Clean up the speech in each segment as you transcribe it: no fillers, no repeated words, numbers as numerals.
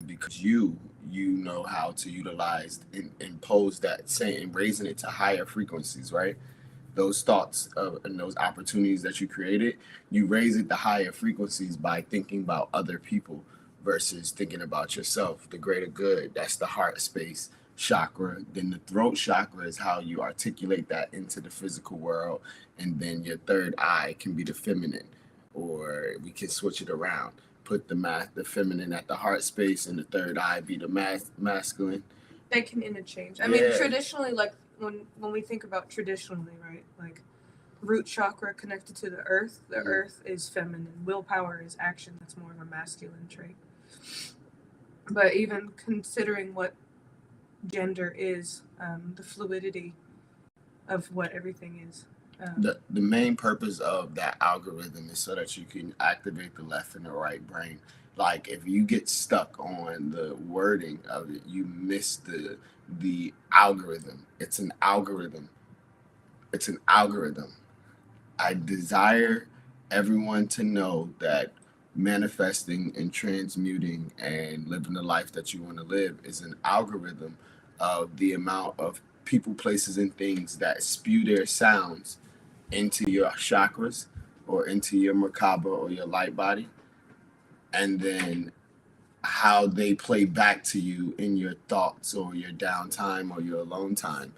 because you know how to utilize and impose that same, raising it to higher frequencies, right? Those thoughts and those opportunities that you created, you raise it to higher frequencies by thinking about other people versus thinking about yourself, the greater good. That's the heart space chakra. Then the throat chakra is how you articulate that into the physical world. And then your third eye can be the feminine, or we can switch it around. Put the feminine at the heart space, and the third eye be the masculine. They can interchange. I mean, traditionally, like when we think about traditionally, right? Like root chakra connected to the earth. The earth is feminine. Willpower is action. That's more of a masculine trait. But even considering what gender is, the fluidity of what everything is. The main purpose of that algorithm is so that you can activate the left and the right brain. Like if you get stuck on the wording of it, you miss the algorithm. It's an algorithm. It's an algorithm. I desire everyone to know that manifesting and transmuting and living the life that you want to live is an algorithm of the amount of people, places, and things that spew their sounds into your chakras or into your Merkaba or your light body, and then how they play back to you in your thoughts or your downtime or your alone time,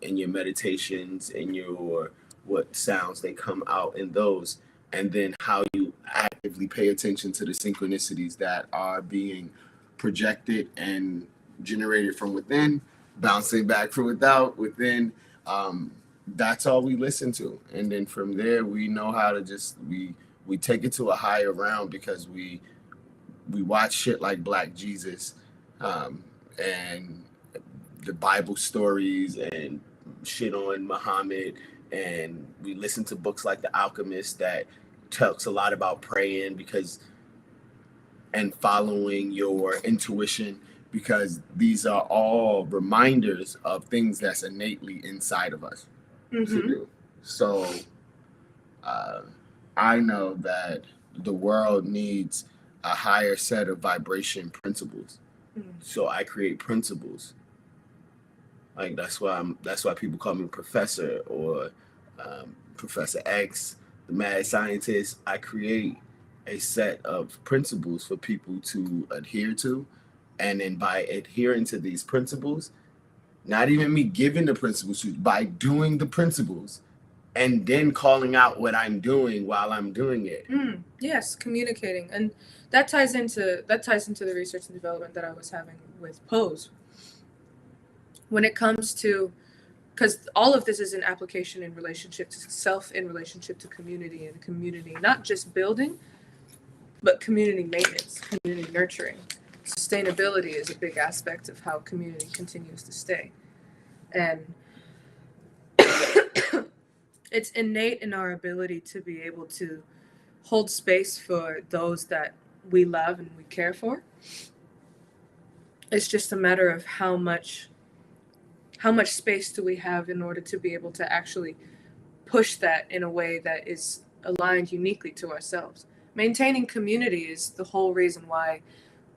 in your meditations, in your what sounds they come out in those, and then how you actively pay attention to the synchronicities that are being projected and generated from within, bouncing back from within. That's all we listen to, and then from there we know how to just we take it to a higher round because we watch shit like Black Jesus, and the Bible stories and shit on Muhammad, and we listen to books like The Alchemist that talks a lot about praying because and following your intuition, because these are all reminders of things that's innately inside of us to do. So uh, I know that the world needs a higher set of vibration principles. So I create principles. Like that's why people call me Professor or Professor X, the mad scientist. I create a set of principles for people to adhere to, and then by adhering to these principles, not even me giving the principles, by doing the principles, and then calling out what I'm doing while I'm doing it. Yes, communicating, and that ties into the research and development that I was having with Pose. When it comes to, because all of this is an application in relationship to self, in relationship to community, and community, not just building, but community maintenance, community nurturing. Sustainability is a big aspect of how community continues to stay. And it's innate in our ability to be able to hold space for those that we love and we care for. It's just a matter of how much space do we have in order to be able to actually push that in a way that is aligned uniquely to ourselves. Maintaining community is the whole reason why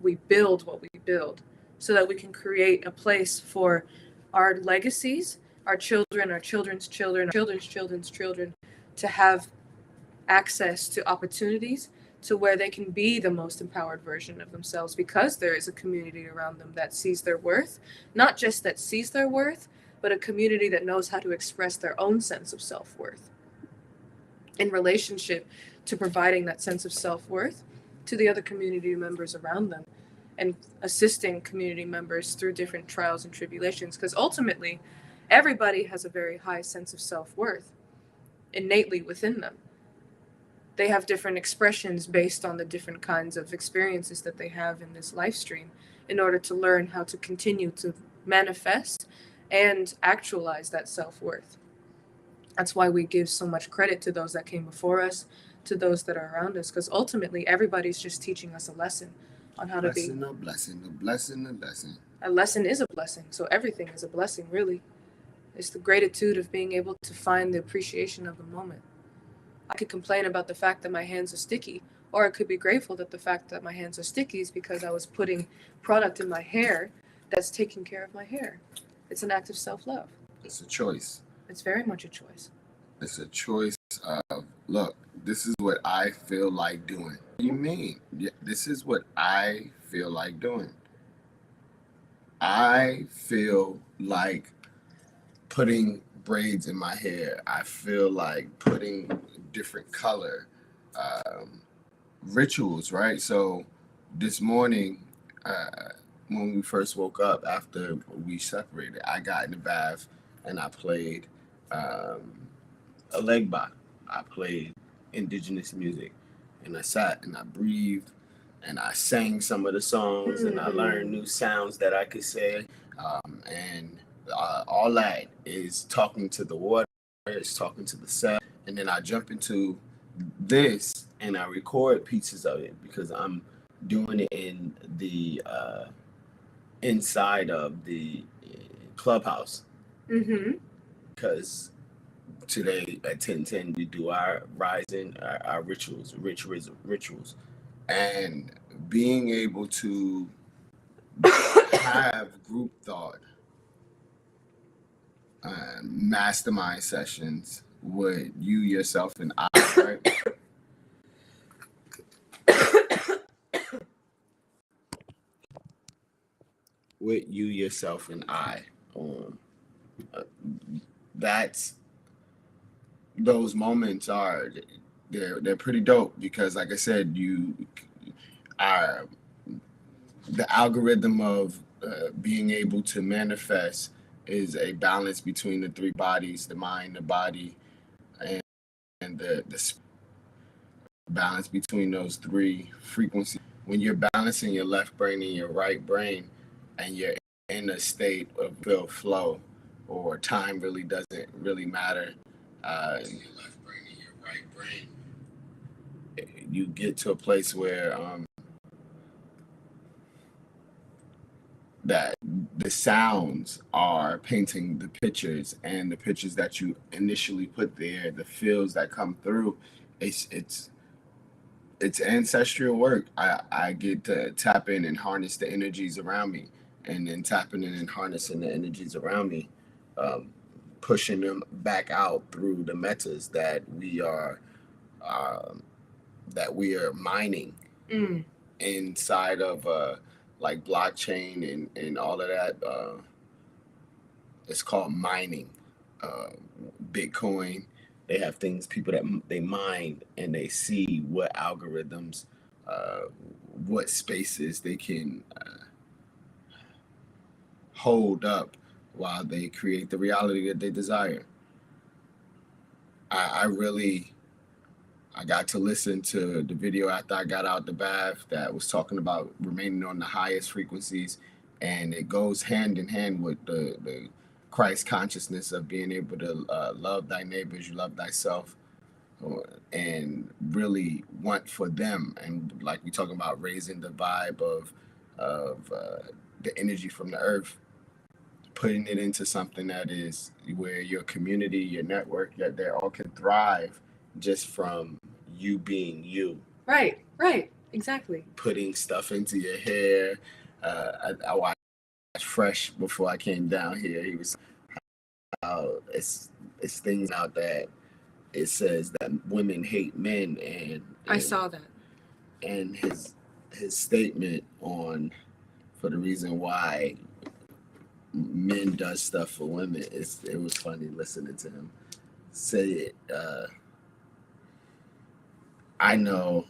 we build what we build, so that we can create a place for our legacies, our children, our children's children, our children's children's children, to have access to opportunities to where they can be the most empowered version of themselves, because there is a community around them that sees their worth, not just that sees their worth, but a community that knows how to express their own sense of self-worth in relationship to providing that sense of self-worth to the other community members around them, and assisting community members through different trials and tribulations, because ultimately everybody has a very high sense of self-worth innately within them. They have different expressions based on the different kinds of experiences that they have in this life stream in order to learn how to continue to manifest and actualize that self-worth. That's why we give so much credit to those that came before us, to those that are around us, because ultimately everybody's just teaching us a lesson on how to be. A blessing, a blessing, a blessing. A lesson is a blessing, so everything is a blessing, really. It's the gratitude of being able to find the appreciation of the moment. I could complain about the fact that my hands are sticky Or I could be grateful that the fact that my hands are sticky is because I was putting product in my hair that's taking care of my hair. It's an act of self-love. It's a choice. It's very much a choice. It's a choice of, look, this is what I feel like doing. What do you mean? Yeah, this is what I feel like doing. I feel like putting braids in my hair. I feel like putting different color rituals, right? So this morning, when we first woke up after we separated, I got in the bath and I played a leg bop. I played indigenous music and I sat and I breathed and I sang some of the songs and I learned new sounds that I could say. And all that is talking to the water, it's talking to the cell. And then I jump into this and I record pieces of it because I'm doing it in the inside of the clubhouse. Because today at 10:10 we do our rising, our rituals, and being able to have group thought, mastermind sessions with you, yourself, and I, right? With you, yourself, and I. That's those moments are they're pretty dope because, like I said, you are the algorithm of being able to manifest is a balance between the three bodies, the mind, the body, and the balance between those three frequencies. When you're balancing your left brain and your right brain, and you're in a state of flow, or time really doesn't really matter. Your left brain and your right brain, you get to a place where that the sounds are painting the pictures, and the pictures that you initially put there, the feels that come through, it's ancestral work. I get to tap in and harness the energies around me, and then tapping in and harnessing the energies around me, um, pushing them back out through the metas um, that we are mining inside of like blockchain and all of that. It's called mining. Uh, Bitcoin, they have things, people that they mine and they see what algorithms, uh, what spaces they can hold up while they create the reality that they desire. I really, I got to listen to the video after I got out the bath that was talking about remaining on the highest frequencies, and it goes hand in hand with the Christ consciousness of being able to love thy neighbors, you love thyself, and really want for them. And like we talking about raising the vibe of the energy from the earth, putting it into something that is where your community, your network, that they all can thrive just from you being you. Right, exactly. Putting stuff into your hair. I watched Fresh before I came down here. He was it's things out that it says that women hate men, and I saw that. And his statement on for the reason why men does stuff for women, it was funny listening to him say it. I know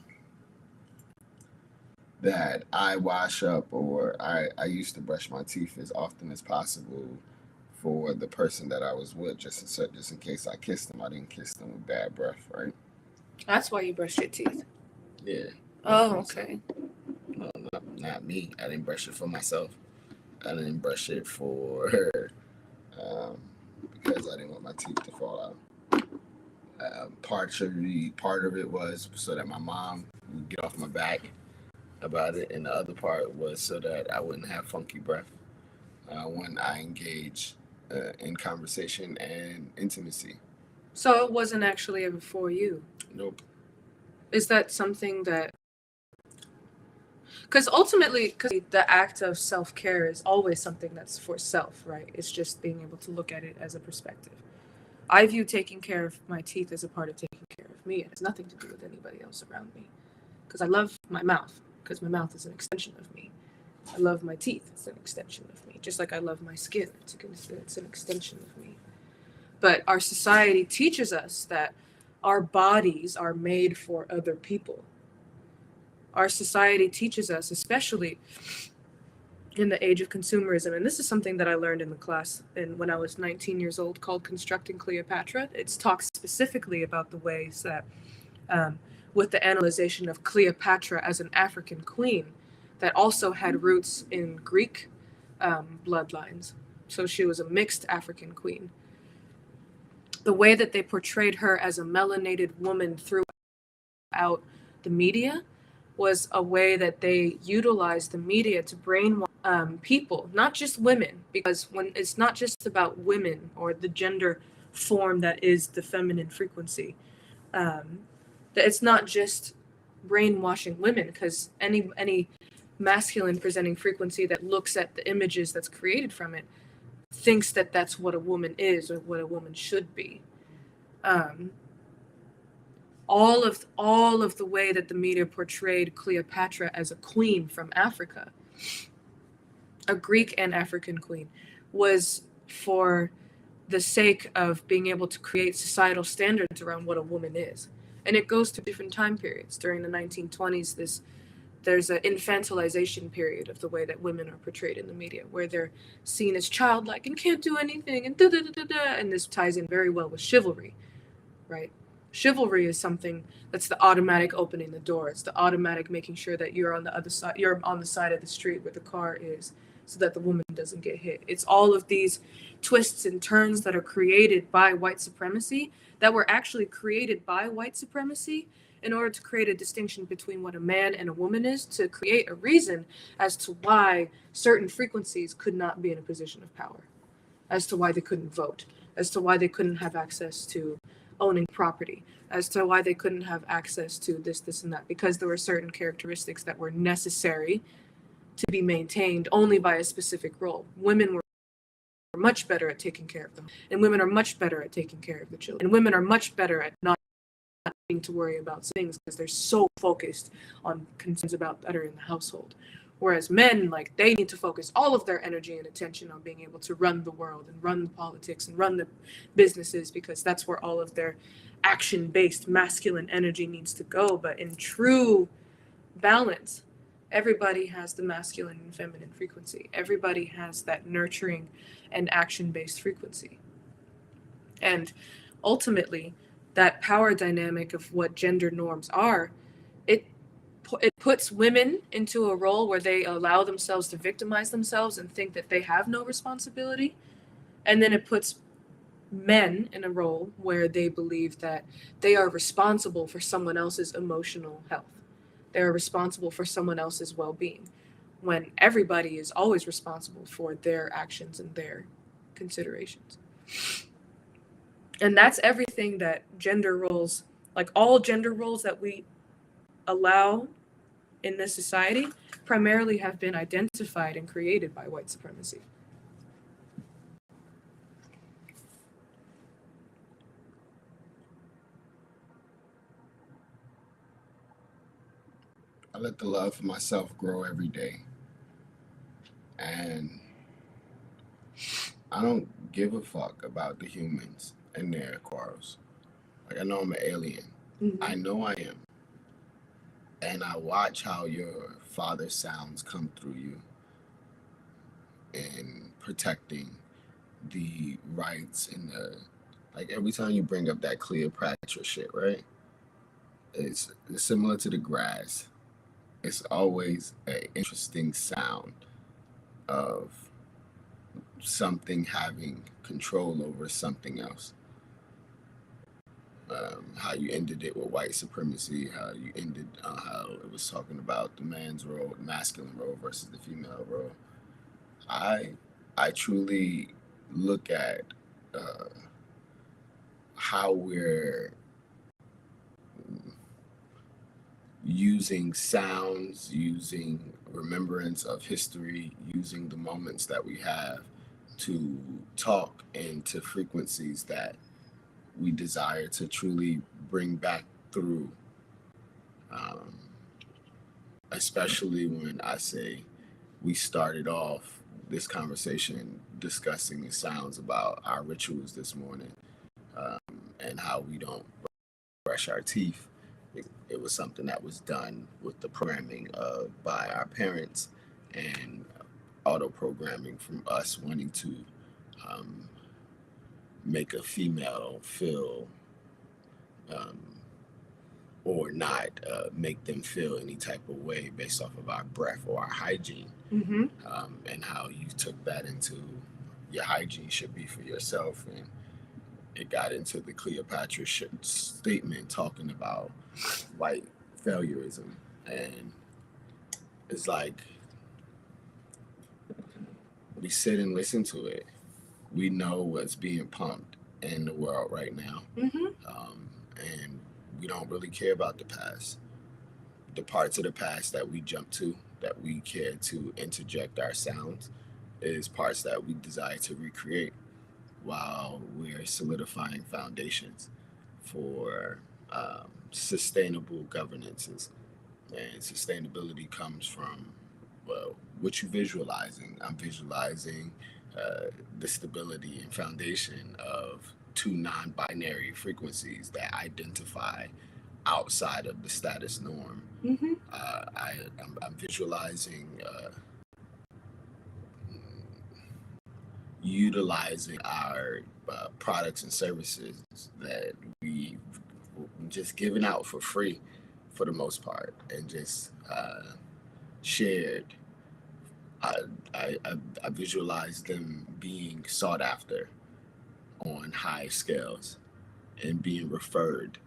that I wash up, or I used to brush my teeth as often as possible for the person that I was with, just in case I kissed them. I didn't kiss them with bad breath, right? That's why you brushed your teeth. Yeah. Oh, okay. No, not me. I didn't brush it for myself. I didn't brush it for her, because I didn't want my teeth to fall out. Part of it was so that my mom would get off my back about it, and the other part was so that I wouldn't have funky breath when I engage in conversation and intimacy. So it wasn't actually ever for you. Nope. Is that something that, because ultimately, the act of self-care is always something that's for self, right? It's just being able to look at it as a perspective. I view taking care of my teeth as a part of taking care of me. It has nothing to do with anybody else around me. Because I love my mouth, because my mouth is an extension of me. I love my teeth, it's an extension of me. Just like I love my skin, it's an extension of me. But our society teaches us that our bodies are made for other people. Our society teaches us, especially in the age of consumerism, and this is something that I learned in the class when I was 19 years old, called Constructing Cleopatra. It talks specifically about the ways that, with the analyzation of Cleopatra as an African queen that also had roots in Greek bloodlines. So she was a mixed African queen. The way that they portrayed her as a melanated woman throughout the media was a way that they utilized the media to brainwash people, not just women, because when it's not just about women or the gender form that is the feminine frequency, that it's not just brainwashing women, because any masculine presenting frequency that looks at the images that's created from it thinks that that's what a woman is or what a woman should be. All of the way that the media portrayed Cleopatra as a queen from Africa, a Greek and African queen, was for the sake of being able to create societal standards around what a woman is. And it goes through different time periods. During the 1920s, there's an infantilization period of the way that women are portrayed in the media, where they're seen as childlike and can't do anything and da da da da da. And this ties in very well with chivalry, right? Chivalry is something that's the automatic opening the door. It's the automatic making sure that you're on the other side, you're on the side of the street where the car is, so that the woman doesn't get hit. It's all of these twists and turns that are created by white supremacy, that were actually created by white supremacy in order to create a distinction between what a man and a woman is, to create a reason as to why certain frequencies could not be in a position of power, as to why they couldn't vote, as to why they couldn't have access to owning property, as to why they couldn't have access to this, and that, because there were certain characteristics that were necessary to be maintained only by a specific role. Women were much better at taking care of them, and women are much better at taking care of the children, and women are much better at not needing to worry about things because they're so focused on concerns about better in the household. Whereas men, like, they need to focus all of their energy and attention on being able to run the world and run the politics and run the businesses, because that's where all of their action-based masculine energy needs to go. But in true balance, everybody has the masculine and feminine frequency. Everybody has that nurturing and action-based frequency. And ultimately, that power dynamic of what gender norms are, it puts women into a role where they allow themselves to victimize themselves and think that they have no responsibility. And then it puts men in a role where they believe that they are responsible for someone else's emotional health. They're responsible for someone else's well-being, when everybody is always responsible for their actions and their considerations. And that's everything that gender roles, like all gender roles that we allow in this society, primarily have been identified and created by white supremacy. I let the love for myself grow every day. And I don't give a fuck about the humans and their quarrels. Like, I know I'm an alien. Mm-hmm. I know I am. And I watch how your father sounds come through you in protecting the rights and the, like, every time you bring up that Cleopatra shit, right? It's similar to the grass. It's always an interesting sound of something having control over something else. How you ended it with white supremacy, how you ended how it was talking about the man's role, the masculine role versus the female role. I truly look at how we're using sounds, using remembrance of history, using the moments that we have to talk into frequencies that we desire to truly bring back through. Um, Especially when I say we started off this conversation discussing the sounds about our rituals this morning, um, and how we don't brush our teeth. It was something that was done with the programming by our parents and auto programming from us wanting to um, make a female feel um, or not make them feel any type of way based off of our breath or our hygiene, and how you took that into your hygiene should be for yourself, and it got into the Cleopatra statement talking about white failureism, and it's like we sit and listen to it. We know what's being pumped in the world right now, and we don't really care about the past. The parts of the past that we jump to, that we care to interject our sounds, is parts that we desire to recreate while we're solidifying foundations for sustainable governances. And sustainability comes from, well, what you visualizing. I'm visualizing the stability and foundation of two non-binary frequencies that identify outside of the status norm. I'm visualizing utilizing our products and services that we just given out for free for the most part, and just shared. I, I visualize them being sought after on high scales and being referred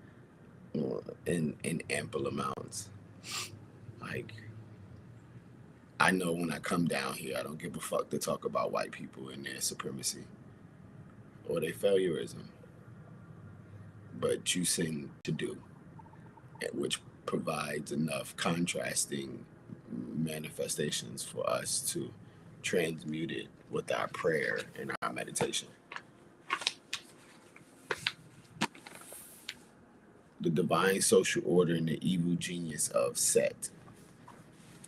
in ample amounts. Like, I know when I come down here, I don't give a fuck to talk about white people and their supremacy or their failureism, but choosing to do, which provides enough contrasting manifestations for us to transmute it with our prayer and our meditation. The divine social order and the evil genius of Set.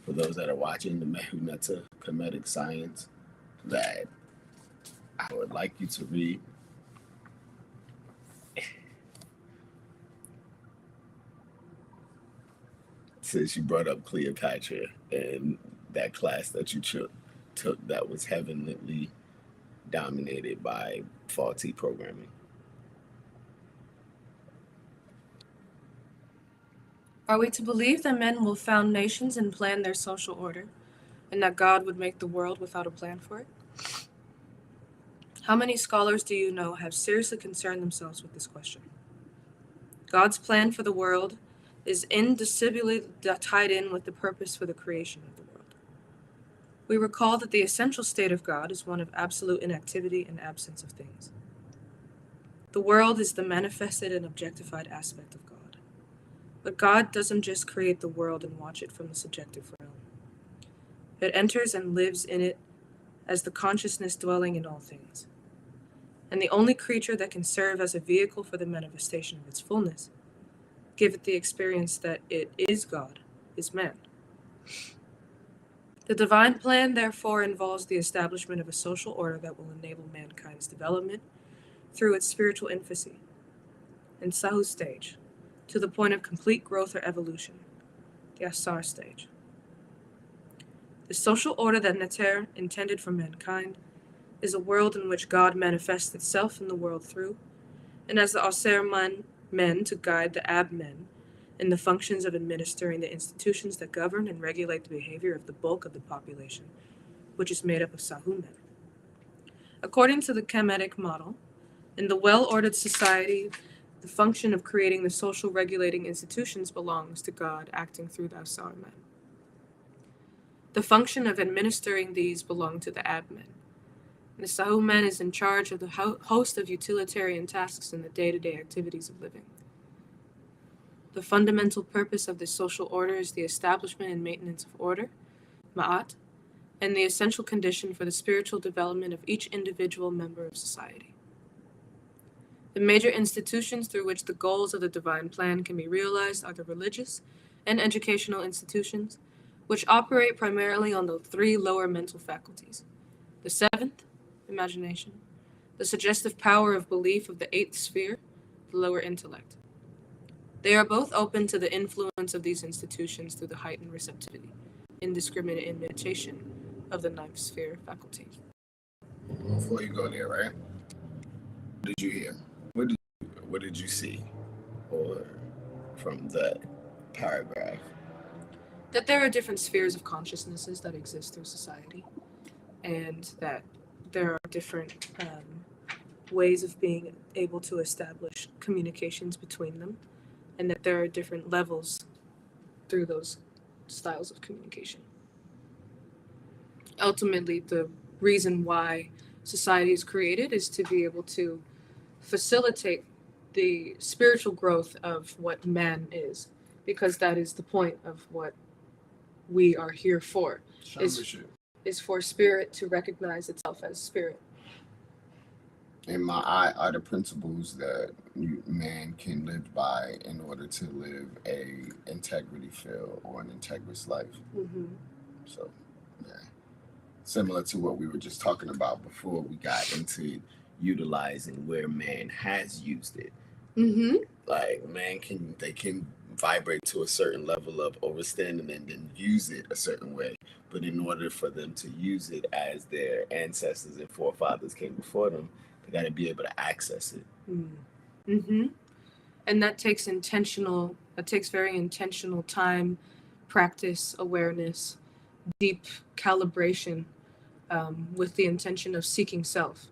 For those that are watching the Mehunata Comedic Science, that I would like you to read. Since you brought up Cleopatra and that class that you took that was heavily dominated by faulty programming. Are we to believe that men will found nations and plan their social order, and that God would make the world without a plan for it? How many scholars do you know have seriously concerned themselves with this question? God's plan for the world is indissolubly tied in with the purpose for the creation of the world. We recall that the essential state of God is one of absolute inactivity and absence of things. The world is the manifested and objectified aspect of God. But God doesn't just create the world and watch it from the subjective realm. It enters and lives in it as the consciousness dwelling in all things. And the only creature that can serve as a vehicle for the manifestation of its fullness, give it the experience that it is God, is man. The divine plan, therefore, involves the establishment of a social order that will enable mankind's development through its spiritual infancy and Sahu stage, to the point of complete growth or evolution, the Asar stage. The social order that Neter intended for mankind is a world in which God manifests itself in the world through, and as the Aser men to guide the Ab men in the functions of administering the institutions that govern and regulate the behavior of the bulk of the population, which is made up of Sahu men. According to the Kemetic model, in the well-ordered society, the function of creating the social regulating institutions belongs to God acting through the Asar men. The function of administering these belong to the Ab men. The Sahu man is in charge of the host of utilitarian tasks in the day-to-day activities of living. The fundamental purpose of this social order is the establishment and maintenance of order, ma'at, and the essential condition for the spiritual development of each individual member of society. The major institutions through which the goals of the divine plan can be realized are the religious and educational institutions, which operate primarily on the three lower mental faculties: the seventh, imagination; the suggestive power of belief of the eighth sphere, the lower intellect. They are both open to the influence of these institutions through the heightened receptivity, indiscriminate imitation of the ninth sphere faculty. Before you go there, right? What did you hear? What did you see? Or from that paragraph? That there are different spheres of consciousnesses that exist through society, and that there are different ways of being able to establish communications between them, and that there are different levels through those styles of communication. Ultimately, the reason why society is created is to be able to facilitate the spiritual growth of what man is, because that is the point of what we are here for, is for spirit to recognize itself as spirit. In my eye are the principles that man can live by in order to live a integrity-filled or an integrous life. Mm-hmm. So, yeah, similar to what we were just talking about before we got into utilizing where man has used it. Mm-hmm. Like they can vibrate to a certain level of understanding and then use it a certain way. But in order for them to use it as their ancestors and forefathers came before them, they got to be able to access it. Mm-hmm. And that takes very intentional time, practice, awareness, deep calibration, with the intention of seeking self.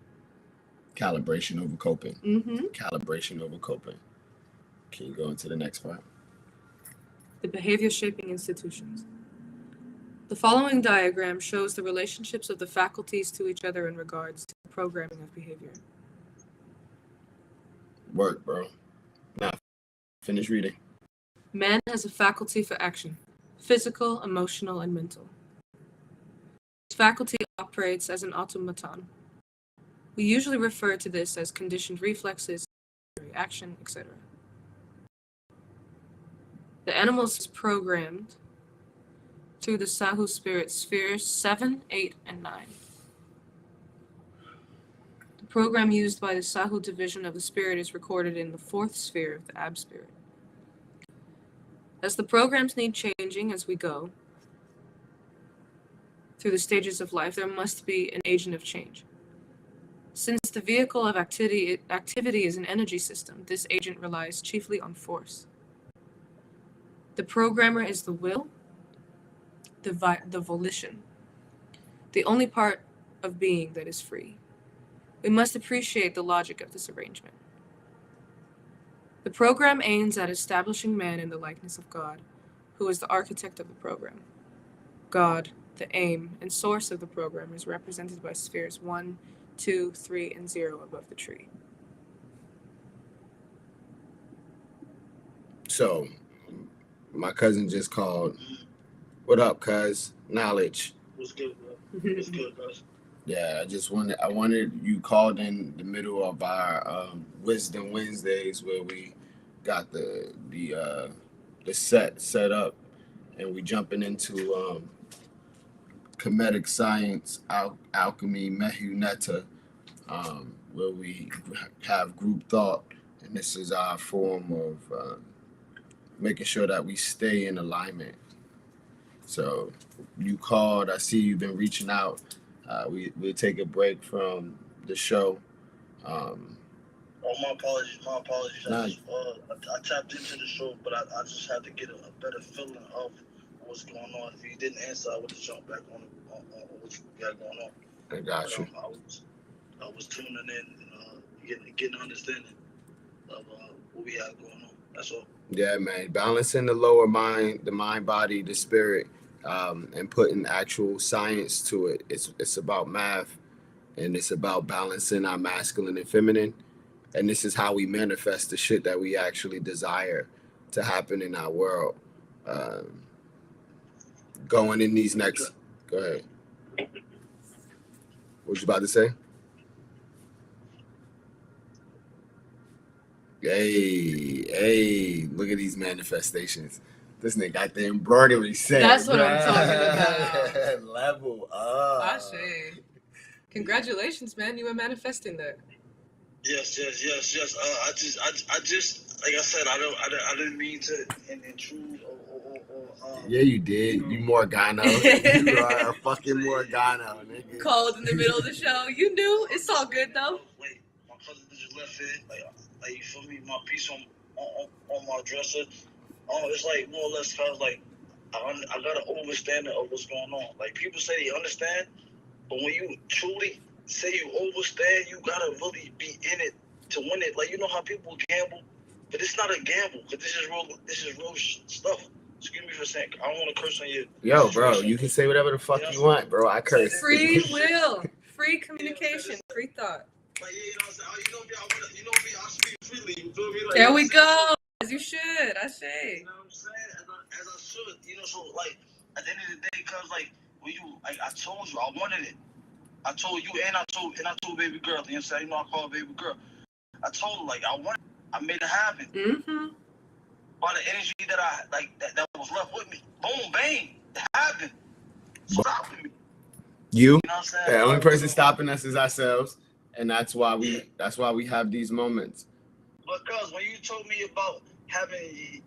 Calibration over coping. Mm-hmm. Calibration over coping. Can you go into the next part? The behavior shaping institutions. The following diagram shows the relationships of the faculties to each other in regards to the programming of behavior. Work, bro. Now, finish reading. Man has a faculty for action, physical, emotional, and mental. This faculty operates as an automaton. We usually refer to this as conditioned reflexes, reaction, etc. The animal is programmed through the Sahu spirit spheres 7, 8, and 9. The program used by the Sahu division of the spirit is recorded in the fourth sphere of the Ab spirit. As the programs need changing as we go through the stages of life, there must be an agent of change. Since the vehicle of activity is an energy system, this agent relies chiefly on force. The programmer is the will, the volition, the only part of being that is free. We must appreciate the logic of this arrangement. The program aims at establishing man in the likeness of God, who is the architect of the program. God, the aim and source of the program, is represented by spheres 1, 2, 3, and 0 above the tree. So, my cousin just called. What up, cuz? Knowledge. What's good, bro? What's good, guys? Yeah, I wanted you called in the middle of our Wisdom Wednesdays where we got the set up, and we jumping into comedic science, alchemy, mehuneta, where we have group thought, and this is our form of making sure that we stay in alignment. So you called. I see you've been reaching out. We'll take a break from the show. Oh, my apologies. I tapped into the show, but I just had to get a better feeling of what's going on. If you didn't answer, I would have jumped back on what you got going on. I got you. I was tuning in, getting an understanding of what we have going on. That's all. Yeah, man. Balancing the lower mind, the mind, body, the spirit, and putting actual science to it. It's about math, and it's about balancing our masculine and feminine. And this is how we manifest the shit that we actually desire. to happen in our world. Going in these next. Go ahead. What you about to say? Hey, look at these manifestations. This nigga got the embroidery set. That's what I'm talking about. Level up. I say. Congratulations, man. You were manifesting that. Yes. I just, like I said, I didn't mean to intrude or yeah, you did. You Morgano. You are a fucking Morgano, nigga. Called in the middle of the show. You knew. It's all good though. Wait, my cousin just left it. Like you feel me? My piece on my dresser. It's like more or less kind of like I got an understanding of what's going on. Like people say they understand, but when you truly say you understand, you gotta really be in it to win it. Like you know how people gamble, but it's not a gamble because this is real stuff. Excuse me for saying I don't want to curse on you. Yo, bro, you can say whatever the fuck you want, bro. I curse. Free will, free communication, free thought. Like, yeah, you know what I'm saying? You know me, you know me, I speak freely. You feel me? Like, there we go. As you should, I say. You know what I'm saying? As I should. You know, so like at the end of the day, cause like when you, like I told you, I wanted it. I told you, and I told baby girl. You know what I'm saying? You know, I call her baby girl. I told her like I wanted. I made it happen. Mm-hmm. By the energy that I like, that was left with me. Boom, bang, it happened. Stopping me. You know what I'm saying? The only person stopping us is ourselves, and that's why we have these moments. Because when you told me about having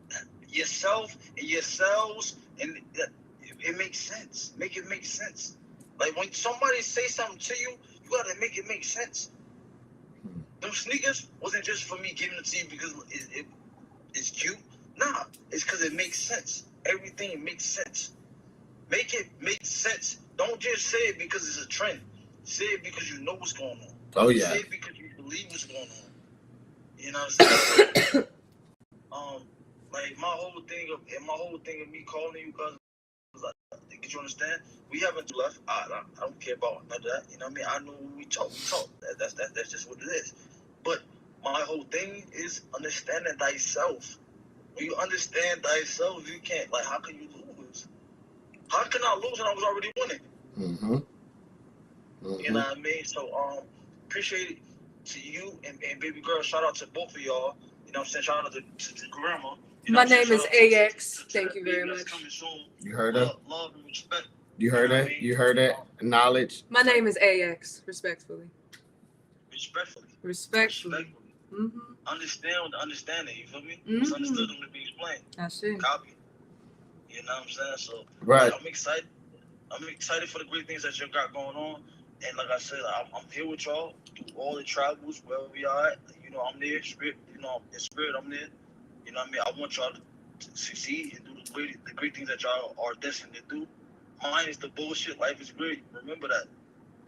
yourself and yourselves, and it makes sense. Make it make sense. Like when somebody say something to you, you gotta make it make sense. Them sneakers wasn't just for me giving it to you because it's cute. Nah, it's because it makes sense. Everything makes sense. Make it make sense. Don't just say it because it's a trend. Say it because you know what's going on. Oh yeah. Say it because you believe what's going on. You know what I'm saying? Like my whole thing of me calling you because, like, you understand? We haven't left. I don't care about none of that. You know what I mean? I know when we talk. That's just what it is. But my whole thing is understanding thyself. When you understand thyself, you can't, like, how can you lose? How can I lose when I was already winning? You know what I mean? So, appreciate it to you and baby girl. Shout out to both of y'all. You know what I'm saying? Shout out to grandma. You know my name is AX. Thank you very much. You heard her? Love and respect. You heard her? You heard it? Knowledge. My name is AX. Respectfully. Respectfully. Mm-hmm. Understand with the understanding. You feel me? It's understood them to be explained. I see. Copy. You know what I'm saying? So, right. I'm excited. I'm excited for the great things that you got going on. And like I said, I'm here with y'all through all the travels, where we are at. You know, I'm there. Spirit, you know, in spirit, I'm there. You know what I mean? I want y'all to succeed and do the great things that y'all are destined to do. Mine is the bullshit. Life is great. Remember that.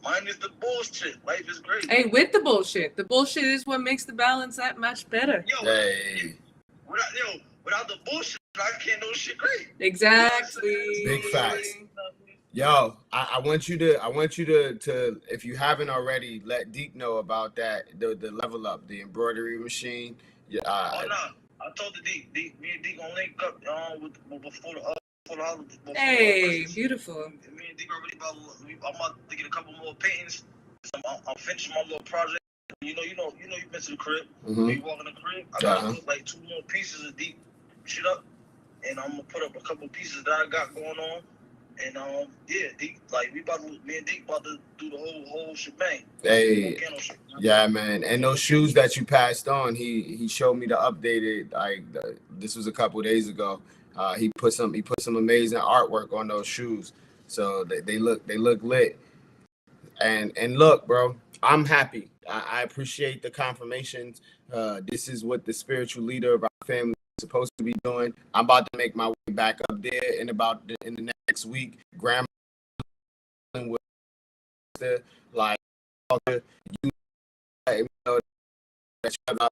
Mine is the bullshit. Life is great. Hey, with the bullshit. The bullshit is what makes the balance that much better. Hey. Without the bullshit, I can't do shit great. Exactly. Big facts. Yo, I want you to, if you haven't already, let Deke know about that, the level up, the embroidery machine. No. I told the Deke, me and Deke gonna link up before the holiday. Hey, beautiful. Me and Deke already I'm about to get a couple more paintings. I'm finishing my little project. You know, you've been to the crib. When you walk in the crib, I gotta put like 2 more pieces of Deke shit up, and I'm gonna put up a couple pieces that I got going on. And Deke, like me and Deke about to do the whole shebang. Hey, yeah, man. And those shoes that you passed on, he showed me the updated. This was a couple days ago. He put some amazing artwork on those shoes. So they look lit. And look, bro, I'm happy. I appreciate the confirmations. This is what the spiritual leader of our family is supposed to be doing. I'm about to make my way back up there in the next week. Grandma with like you know that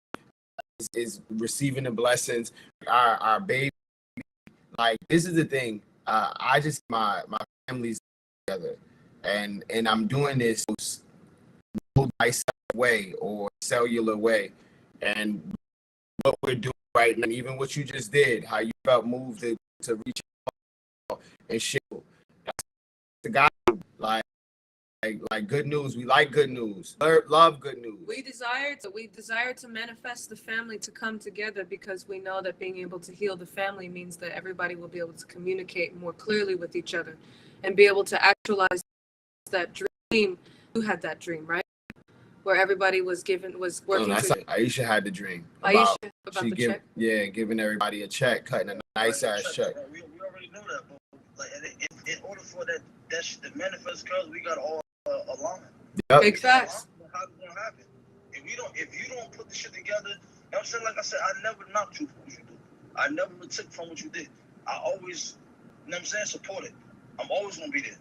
is receiving the blessings. Our baby, like, this is the thing. I just my family's together, and I'm doing this no way or cellular way, and what we're doing right now, and even what you just did, how you felt moved to reach out and shit. That's the guy, like good news. We like good news. Love good news. We desire to manifest the family to come together because we know that being able to heal the family means that everybody will be able to communicate more clearly with each other and be able to actualize that dream. You had that dream, right? Where everybody was working. Aisha had the dream about the check. Yeah, giving everybody a check, cutting a nice ass check. We already know that, but like in order for that shit to manifest, cause we got all alignment. Yep. Big facts. How it's gonna happen? If you don't put the shit together, you know what I'm saying? Like I said, I never knocked you for what you do. I never took from what you did. I always, you know what I'm saying, support it. I'm always gonna be there.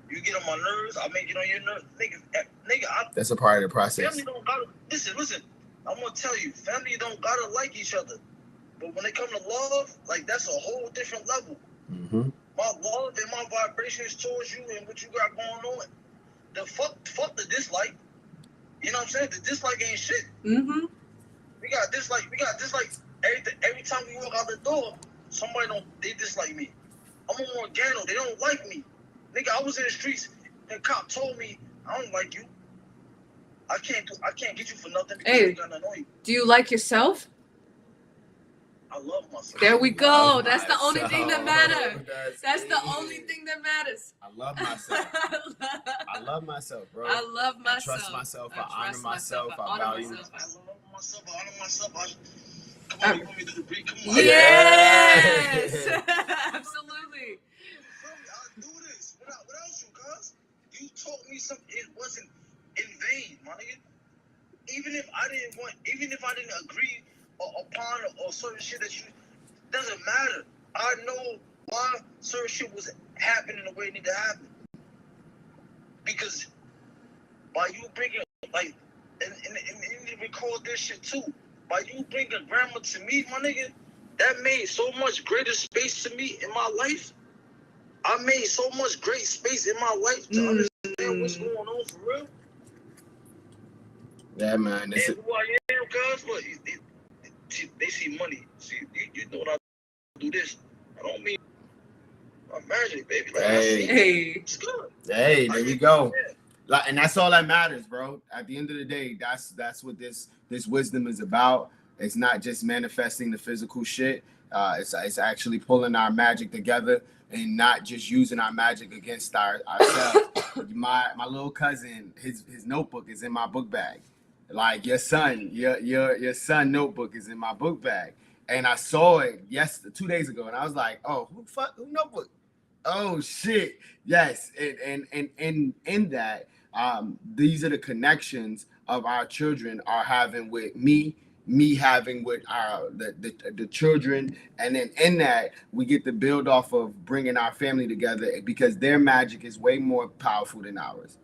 You get on my nerves, I make it on your nerves. Nigga, that's a part of the process. Family don't gotta listen. I'm gonna tell you, family don't gotta like each other. But when it comes to love, like that's a whole different level. Mm-hmm. My love and my vibrations towards you and what you got going on. The fuck the dislike. You know what I'm saying? The dislike ain't shit. Mm-hmm. We got dislike every time we walk out the door, they dislike me. I'm a Morgano, they don't like me. Nigga, I was in the streets and cop told me, I don't like you. I can't get you for nothing because I got nothing on you. Do you like yourself? I love myself. There we go. That's the only thing that matters. That's the only thing that matters. I love myself. I love myself, bro. I love myself. I trust myself. I honor myself. I value myself. I love myself. I honor myself. Come on, you want me to do the beat? Come on. Yes. Absolutely. I do this without you, cuz. You taught me something. It wasn't in vain, my nigga. Even if I didn't agree upon or certain shit that you, doesn't matter. I know why certain shit was happening the way it needed to happen. Because by you bringing, like, and you record this shit too, by you bringing grandma to me, my nigga, that made so much greater space to me in my life. I made so much great space in my life to understand what's going on for real. Yeah, man. And who I am, cuz, look, they see money. See, you know what I do this. I don't mean I'm magic, baby. Like, it's good. Hey, there we go. Like, and that's all that matters, bro. At the end of the day, that's what this wisdom is about. It's not just manifesting the physical shit. It's actually pulling our magic together and not just using our magic against ourselves. My little cousin, his notebook is in my book bag. Like your son notebook is in my book bag. And I saw it 2 days ago, and I was like, oh, who notebook? Oh shit. Yes. And in that, these are the connections of our children are having with me having with the children, and then in that we get to build off of bringing our family together because their magic is way more powerful than ours.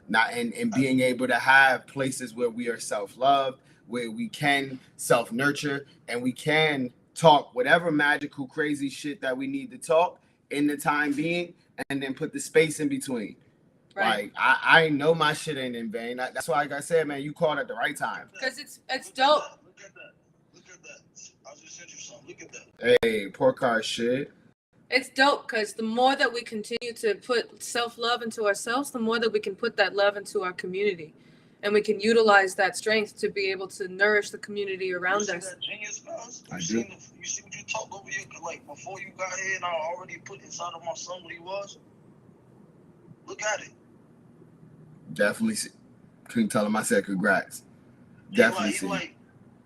Now, and being able to have places where we are self-loved, where we can self-nurture, and we can talk whatever magical crazy shit that we need to talk in the time being, and then put the space in between. Right. Like I know my shit ain't in vain. That's why, like I said, man, you called at the right time. Because it's dope. Look at that. I just sent you something. Look at that. Hey, poor car shit. It's dope because the more that we continue to put self-love into ourselves, the more that we can put that love into our community. And we can utilize that strength to be able to nourish the community around us. That genius, guys? You see what you talked over here? Like, before you got here and I already put inside of my son what he was? Look at it. Definitely couldn't tell him I said congrats. Definitely he like,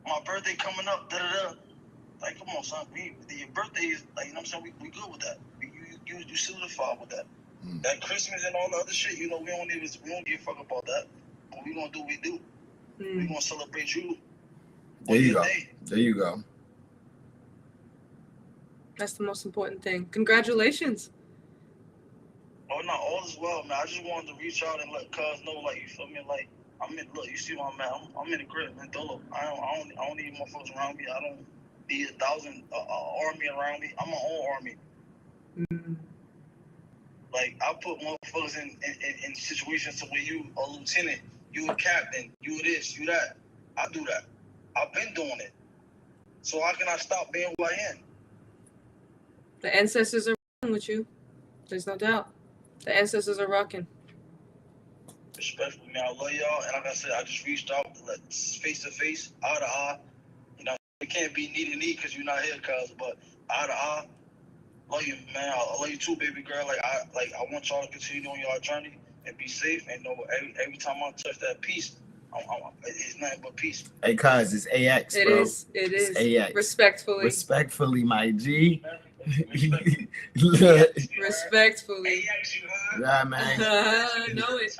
my birthday coming up, da-da-da. Like, come on, son. Your birthday is, like, you know what I'm saying? We good with that. You solidified with that. That Christmas and all the other shit, you know, we don't give a fuck about that. But we gonna do what we do. We gonna celebrate you. There you go. There you go. That's the most important thing. Congratulations. Oh no, all is well, man. I just wanted to reach out and let cuz know, like, you feel me? Like, look, you see where I'm at. I'm in the crib, man. Dolo. I don't need motherfuckers around me. I don't need 1,000 army around me. I'm my own army. Like, I put motherfuckers in situations to where you a lieutenant, you a captain, you this, you that. I do that. I've been doing it. So how can I stop being who I am? The ancestors are rocking with you. There's no doubt. The ancestors are rocking. Respectfully, man, I love y'all. And like I said, I just reached out, face to face, eye to eye. You know, it can't be knee to knee because you're not here, cuz, but eye to eye. Love you, man. I love you too, baby girl. I want y'all to continue on your journey and be safe. And know every time I touch that peace, it's nothing but peace. Hey, cuz, it's AX, bro. It is. It's AX. Respectfully, my G. Respectfully. AX, you heard? Yeah, man. Know it.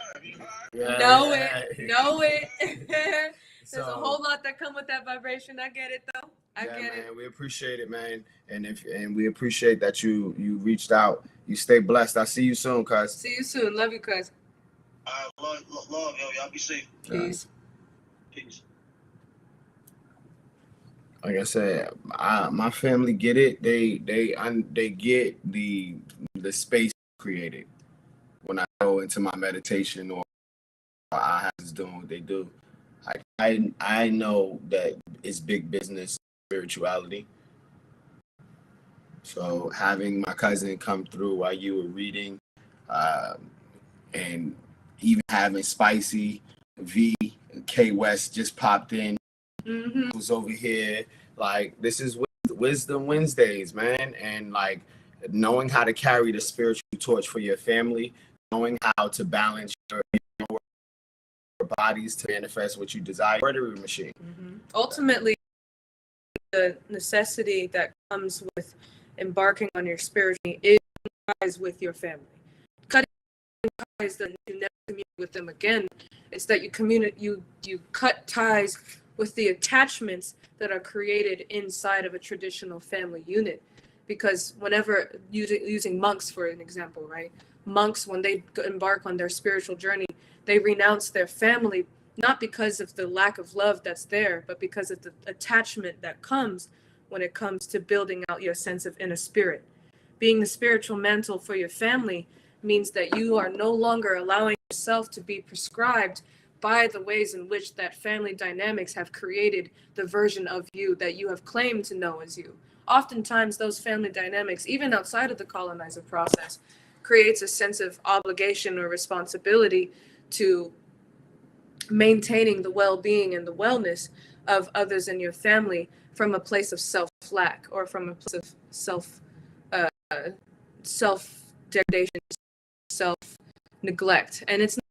Yeah, Know yeah. it. Know it. There's So, a whole lot that come with that vibration. I get it though. I get man, it. we appreciate it, man. And we appreciate that you reached out. You stay blessed. I'll see you soon, cuz. See you soon. Love you, cuz. Love y'all. Y'all be safe. Peace. Peace. Like I said, my family get it. They get the space created when I go into my meditation or I have to doing what they do. I know that it's big business spirituality. So having my cousin come through while you were reading, and even having Spicy V K West just popped in, was over here. Like, this is Wisdom Wednesdays, man. And like knowing how to carry the spiritual torch for your family, knowing how to balance your bodies to manifest what you desire. Rotary machine. Ultimately, the necessity that comes with embarking on your spiritual journey is ties with your family. Cutting ties that you never communicate with them again. It's that you cut ties with the attachments that are created inside of a traditional family unit. Because whenever using monks for an example, right? Monks, when they embark on their spiritual journey, they renounce their family, not because of the lack of love that's there, but because of the attachment that comes when it comes to building out your sense of inner spirit. Being the spiritual mantle for your family means that you are no longer allowing yourself to be prescribed by the ways in which that family dynamics have created the version of you that you have claimed to know as you. Oftentimes, those family dynamics, even outside of the colonizer process, creates a sense of obligation or responsibility to maintaining the well-being and the wellness of others in your family from a place of self-lack or from a place of self-degradation, self-neglect. And it's not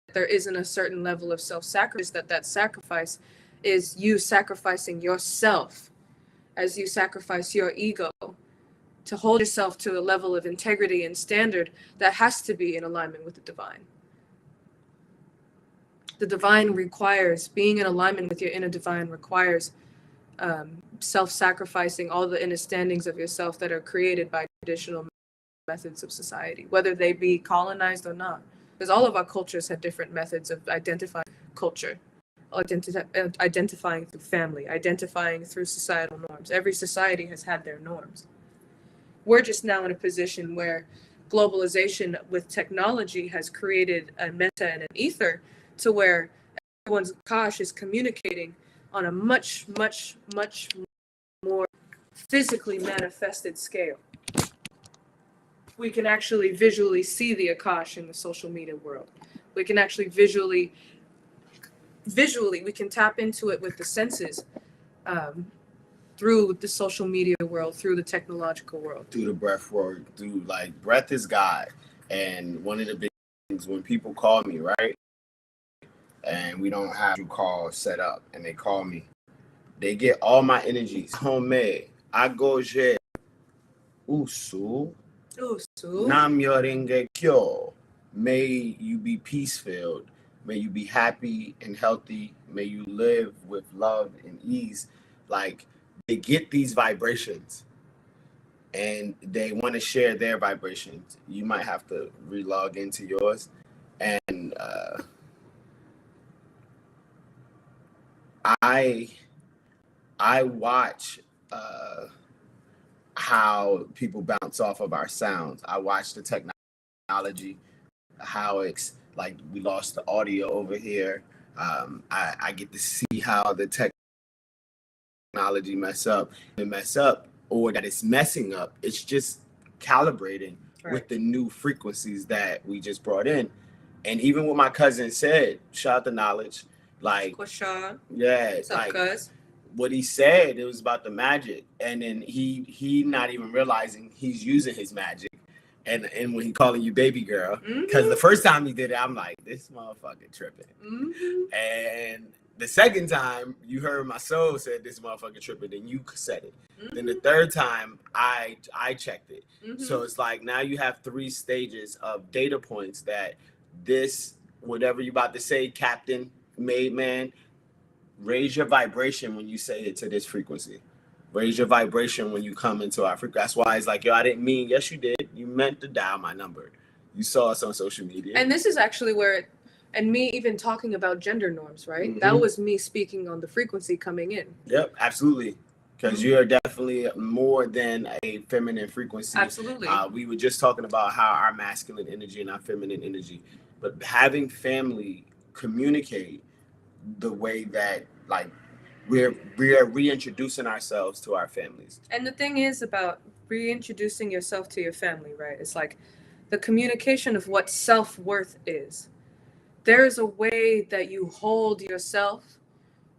that there isn't a certain level of self-sacrifice, that sacrifice is you sacrificing yourself as you sacrifice your ego to hold yourself to a level of integrity and standard that has to be in alignment with the divine. The divine requires, being in alignment with your inner divine requires self-sacrificing all the inner standings of yourself that are created by traditional methods of society, whether they be colonized or not. Because all of our cultures have different methods of identifying culture, identifying through family, identifying through societal norms. Every society has had their norms. We're just now in a position where globalization with technology has created a meta and an ether to where everyone's Akash is communicating on a much, much, much more physically manifested scale. We can actually visually see the Akash in the social media world. We can actually visually, we can tap into it with the senses through the social media world, through the technological world. Through the breath work, through like breath is God. And one of the big things when people call me, right? And we don't have to call set up and they call me, they get all my energies. Homemade. Agoje. Usu. Nam Yorenge Kyo. May you be peace-filled. May you be happy and healthy. May you live with love and ease. Like, they get these vibrations and they want to share their vibrations. You might have to relog into yours. And I watch how people bounce off of our sounds. I watch the technology, how it's like we lost the audio over here. I get to see how the technology mess up, or that it's messing up. It's just calibrating with the new frequencies that we just brought in. And even what my cousin said, shout out to Knowledge, like, yeah, what's up, cuz? What he said, it was about the magic, and then he not even realizing he's using his magic, and when he calling you baby girl, because the first time he did it, I'm like, this motherfucker tripping, and the second time you heard my soul said this motherfucker tripping, then you said it. Then the third time I checked it. So it's like now you have 3 stages of data points that this, whatever you about to say, Captain Made Man, raise your vibration when you say it to this frequency. Raise your vibration when you come into our frequency. That's why it's like, yo, I didn't mean, yes, you did. You meant to dial my number. You saw us on social media. And this is actually where, and me even talking about gender norms, right? That was me speaking on the frequency coming in. Yep, absolutely. Because you're definitely more than a feminine frequency. Absolutely. We were just talking about how our masculine energy and our feminine energy, but having family communicate the way that, like, we are reintroducing ourselves to our families. And the thing is about reintroducing yourself to your family, right? It's like the communication of what self-worth is. There is a way that you hold yourself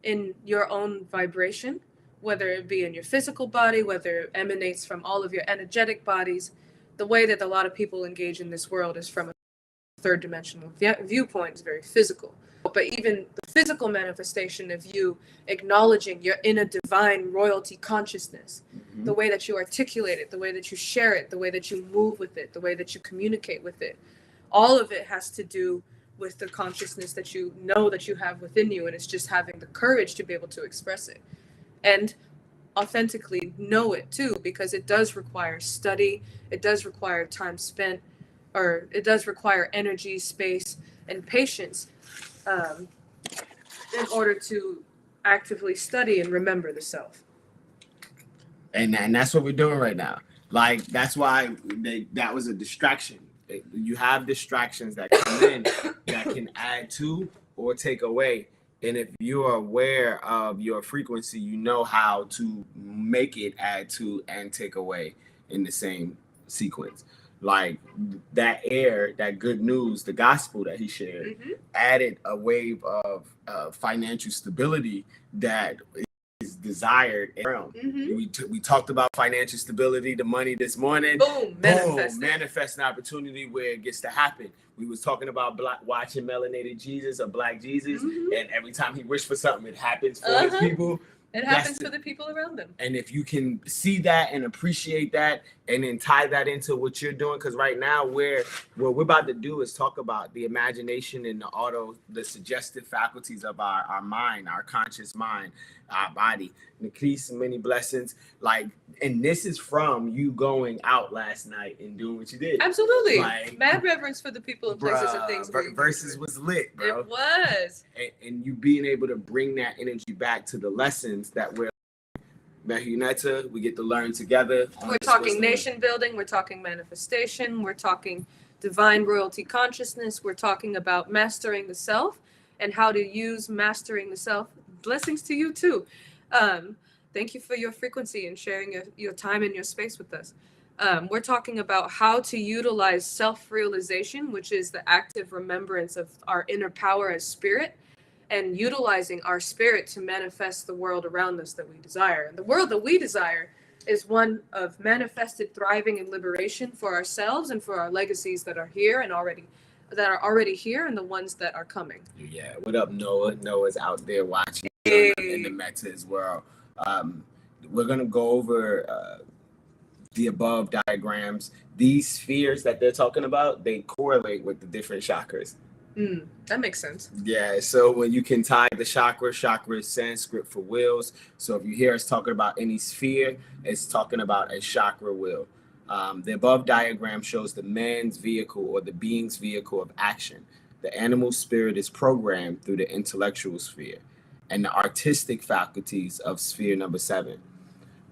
in your own vibration, whether it be in your physical body, whether it emanates from all of your energetic bodies. The way that a lot of people engage in this world is from a third dimensional viewpoint. It's very physical. But even the physical manifestation of you acknowledging your inner divine royalty consciousness, the way that you articulate it, the way that you share it, the way that you move with it, the way that you communicate with it, all of it has to do with the consciousness that you know that you have within you, and it's just having the courage to be able to express it and authentically know it too, because it does require study, it does require time spent, or it does require energy, space, and patience in order to actively study and remember the self. And that's what we're doing right now. Like, that's why that was a distraction. You have distractions that come in that can add to or take away. And if you are aware of your frequency, you know how to make it add to and take away in the same sequence. Like that air, that good news, the gospel that he shared, added a wave of financial stability that is desired in the realm. We talked about financial stability, the money this morning. Boom, manifest an opportunity where it gets to happen. We was talking about watching Melanated Jesus or Black Jesus, and every time he wished for something, it happens for his people. It happens for the people around them. And if you can see that and appreciate that and then tie that into what you're doing, because right now what we're about to do is talk about the imagination and the suggestive faculties of our mind, our conscious mind, our body. Increase many blessings. Like, and this is from you going out last night and doing what you did. Absolutely. Like, mad reverence for the people and places and things. Versus was lit, bro. It was. And you being able to bring that energy back to the lessons that we're Mahuneta, we get to learn together. We're talking nation building, we're talking manifestation, we're talking divine royalty consciousness, we're talking about mastering the self and how to use mastering the self. Blessings to you too. Thank you for your frequency and sharing your time and your space with us. We're talking about how to utilize self-realization, which is the active remembrance of our inner power as spirit, and utilizing our spirit to manifest the world around us that we desire. And the world that we desire is one of manifested thriving and liberation for ourselves and for our legacies that are here and already here, and the ones that are coming. Yeah, what up, Noah? Noah's out there watching in the meta as well. We're gonna go over the above diagrams. These spheres that they're talking about, they correlate with the different chakras. That makes sense. Yeah, so when you can tie the chakra is Sanskrit for wheels. So if you hear us talking about any sphere, it's talking about a chakra wheel. The above diagram shows the man's vehicle or the being's vehicle of action. The animal spirit is programmed through the intellectual sphere and the artistic faculties of sphere number 7.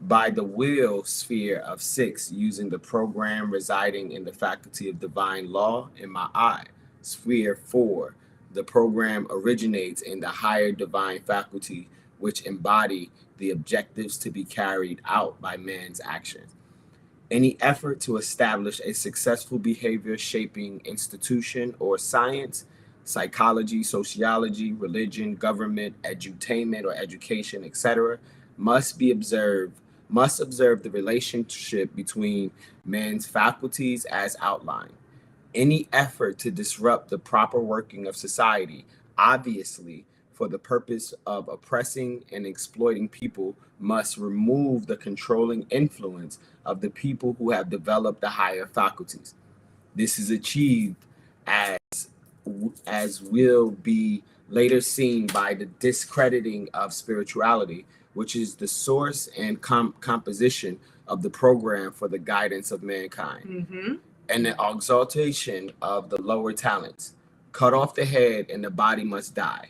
By the will sphere of 6, using the program residing in the faculty of divine law in my eye. Sphere 4, the program originates in the higher divine faculty which embody the objectives to be carried out by man's actions. Any effort to establish a successful behavior shaping institution or science, psychology, sociology, religion, government, edutainment or education, etc., must observe the relationship between man's faculties as outlined. Any effort to disrupt the proper working of society, obviously for the purpose of oppressing and exploiting people, must remove the controlling influence of the people who have developed the higher faculties. This is achieved as will be later seen by the discrediting of spirituality, which is the source and composition of the program for the guidance of mankind, and the exaltation of the lower talents. Cut off the head and the body must die.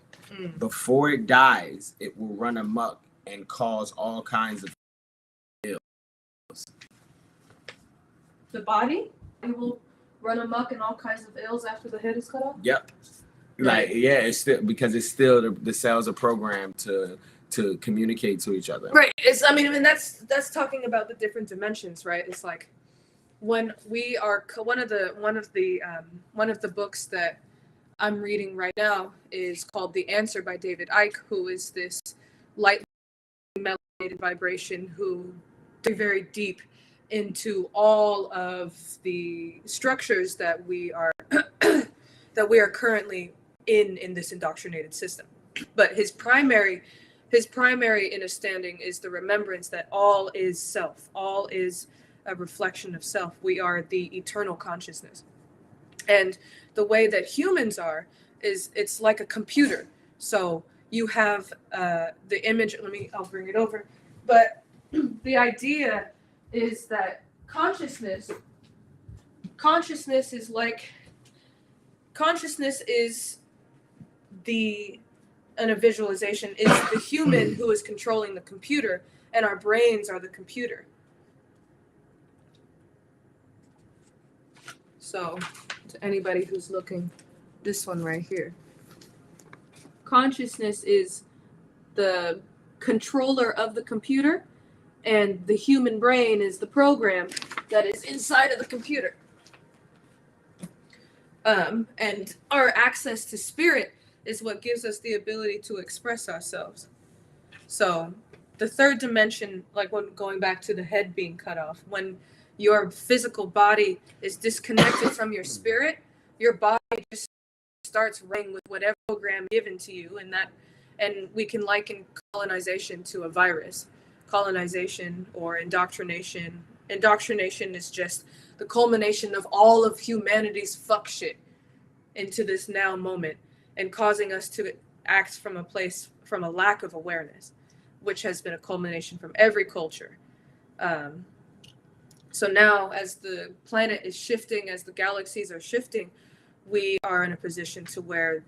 Before it dies, it will run amok and cause all kinds of ills. The body? It will run amok in all kinds of ills after the head is cut off? Yep. Like, yeah, it's still, because it's still the cells are programmed to communicate to each other. Right. That's talking about the different dimensions, right? It's like when we are one of the books that I'm reading right now is called The Answer by David Icke, who is this light melanated vibration who is very deep into all of the structures that we are currently in this indoctrinated system. But his primary understanding is the remembrance that all is self, all is a reflection of self. We are the eternal consciousness. And the way that humans are is it's like a computer. So you have the image, I'll bring it over. But the idea is that consciousness is and a visualization is the human who is controlling the computer, and our brains are the computer. So to anybody who's looking, this one right here. Consciousness is the controller of the computer, and the human brain is the program that is inside of the computer. And our access to spirit is what gives us the ability to express ourselves. So the third dimension, like when going back to the head being cut off, when your physical body is disconnected from your spirit, your body just starts running with whatever program given to you, and we can liken colonization to a virus. Colonization or indoctrination. Indoctrination is just the culmination of all of humanity's fuck shit into this now moment and causing us to act from a lack of awareness, which has been a culmination from every culture. So now as the planet is shifting, as the galaxies are shifting, we are in a position to where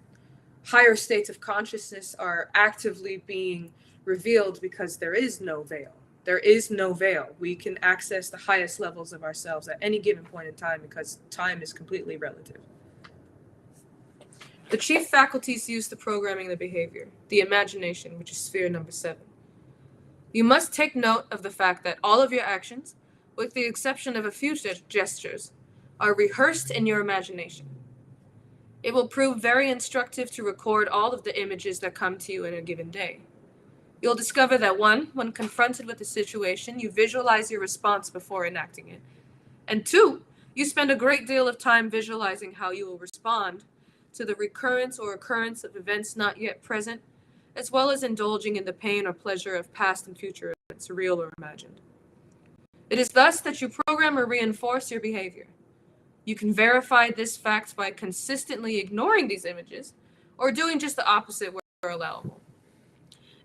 higher states of consciousness are actively being revealed because there is no veil. There is no veil. We can access the highest levels of ourselves at any given point in time because time is completely relative. The chief faculties used to programming the behavior, the imagination, which is sphere number 7. You must take note of the fact that all of your actions, with the exception of a few gestures, are rehearsed in your imagination. It will prove very instructive to record all of the images that come to you in a given day. You'll discover that 1, when confronted with a situation, you visualize your response before enacting it. And 2, you spend a great deal of time visualizing how you will respond to the recurrence or occurrence of events not yet present, as well as indulging in the pain or pleasure of past and future events, real or imagined. It is thus that you program or reinforce your behavior. You can verify this fact by consistently ignoring these images or doing just the opposite where allowable.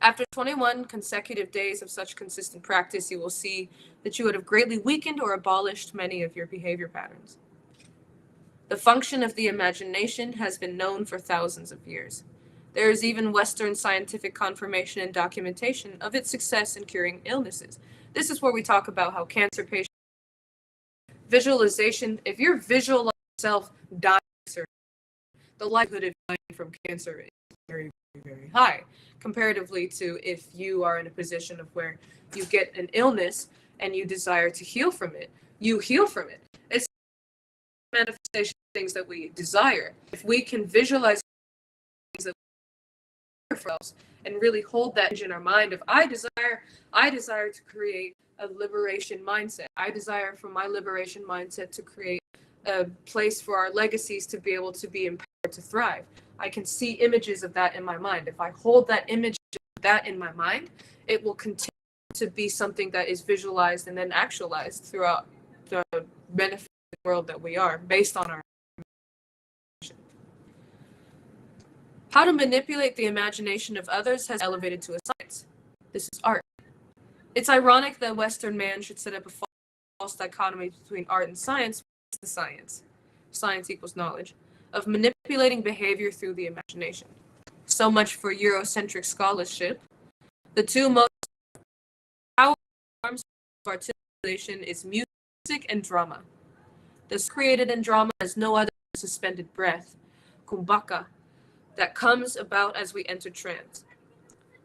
After 21 consecutive days of such consistent practice, you will see that you would have greatly weakened or abolished many of your behavior patterns. The function of the imagination has been known for thousands of years. There is even Western scientific confirmation and documentation of its success in curing illnesses. This is where we talk about how cancer patients visualization, if you're visualizing yourself dying, the likelihood of dying from cancer is very, very, very high comparatively to if you are in a position of where you get an illness and you desire to heal from it. You heal from it. It's manifestation of things that we desire. If we can visualize things that we desire for ourselves and really hold that in our mind, if I desire to create a liberation mindset. I desire for my liberation mindset to create a place for our legacies to be able to be empowered to thrive. I can see images of that in my mind. If I hold that image of that in my mind, it will continue to be something that is visualized and then actualized throughout the benefit world that we are based on our imagination. How to manipulate the imagination of others has elevated to a science. This is art. It's ironic that Western man should set up a false dichotomy between art and science. It's the science. Science equals knowledge of manipulating behavior through the imagination. So much for Eurocentric scholarship. The two most powerful forms of articulation is music and drama. This created in drama has no other suspended breath, kumbhaka, that comes about as we enter trance.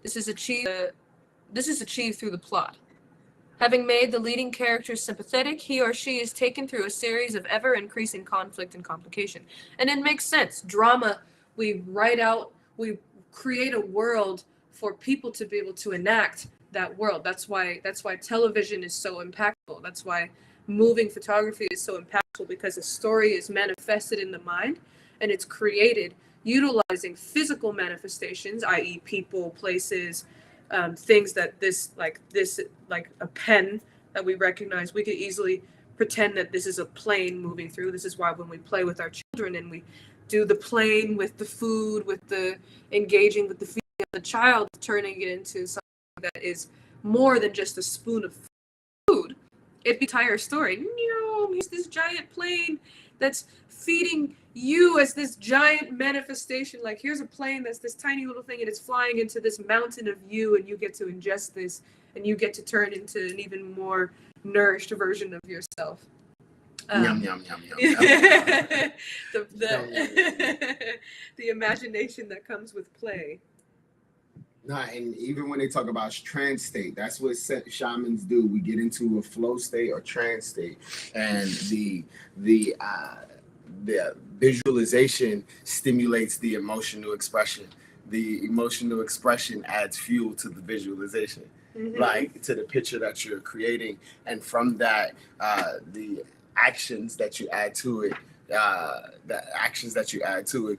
This is achieved through the plot. Having made the leading character sympathetic, he or she is taken through a series of ever-increasing conflict and complication. And it makes sense. Drama, we create a world for people to be able to enact that world. That's why television is so impactful. That's why moving photography is so impactful, because a story is manifested in the mind and it's created utilizing physical manifestations, i.e. people, places, things that like a pen that we recognize. We could easily pretend that this is a plane moving through. This is why when we play with our children and we do the plane with the food, with the engaging with the feeding of the child, turning it into something that is more than just a spoon of food. It'd be an entire story. Here's this giant plane that's feeding you as this giant manifestation. Like, here's a plane that's this tiny little thing and it's flying into this mountain of you, and you get to ingest this and you get to turn into an even more nourished version of yourself. Yum, yum, yum, yum, yum. The imagination that comes with play. Nah, and even when they talk about trance state, that's what shamans do. We get into a flow state or trance state, and the visualization stimulates the emotional expression. The emotional expression adds fuel to the visualization, like to the picture that you're creating, and from that, the actions that you add to it,